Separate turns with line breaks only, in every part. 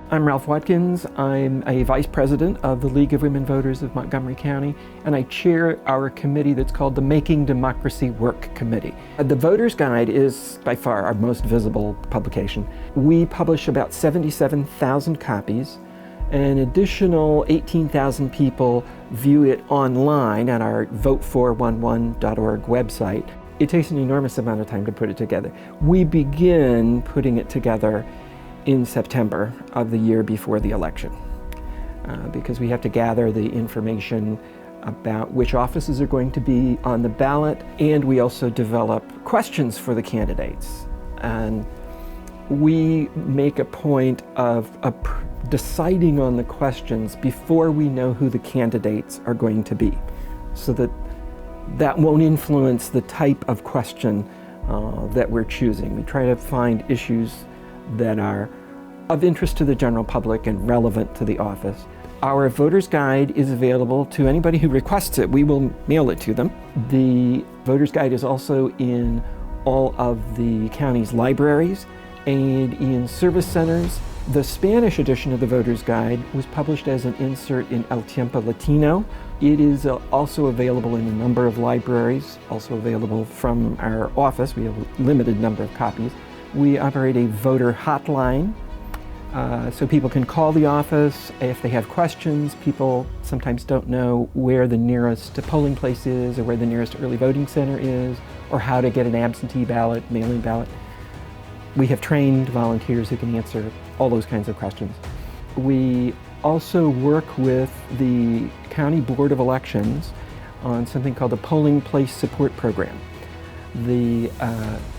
I'm Ralph Watkins. I'm a vice president of the League of Women Voters of Montgomery County, and I chair our committee that's called the Making Democracy Work Committee. The Voter's Guide is by far our most visible publication. We publish about 77,000 copies. An additional 18,000 people view it online at our vote411.org website. It takes an enormous amount of time to put it together. We begin putting it together in September of the year before the election, because we have to gather the information about which offices are going to be on the ballot, and we also develop questions for the candidates. And we make a point of deciding on the questions before we know who the candidates are going to be, so that won't influence the type of question that we're choosing. We try to find issues that are of interest to the general public and relevant to the office. Our voter's guide is available to anybody who requests it. We will mail it to them. The voter's guide is also in all of the county's libraries and in service centers. The Spanish edition of the voter's guide was published as an insert in El Tiempo Latino. It is also available in a number of libraries, also available from our office. We have a limited number of copies. We operate a voter hotline, so people can call the office if they have questions. People sometimes don't know where the nearest polling place is, or where the nearest early voting center is, or how to get an absentee ballot, mail-in ballot. We have trained volunteers who can answer all those kinds of questions. We also work with the County Board of Elections on something called the Polling Place Support Program. The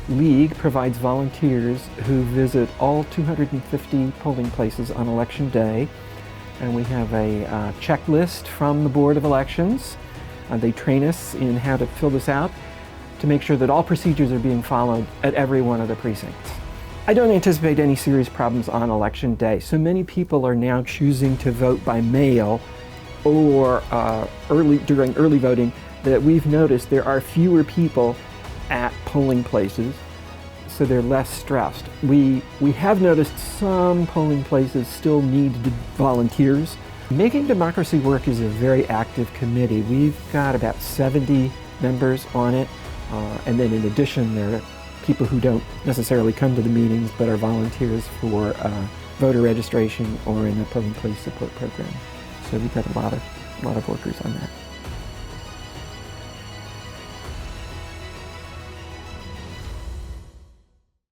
League provides volunteers who visit all 250 polling places on Election Day, and we have a checklist from the Board of Elections. They train us in how to fill this out to make sure that all procedures are being followed at every one of the precincts. I don't anticipate any serious problems on Election Day. So many people are now choosing to vote by mail or during early voting that we've noticed there are fewer people at polling places, so they're less stressed. We have noticed some polling places still need volunteers. Making Democracy Work is a very active committee. We've got about 70 members on it, and then in addition there are people who don't necessarily come to the meetings but are volunteers for voter registration or in the polling place support program. So we've got a lot of workers on that.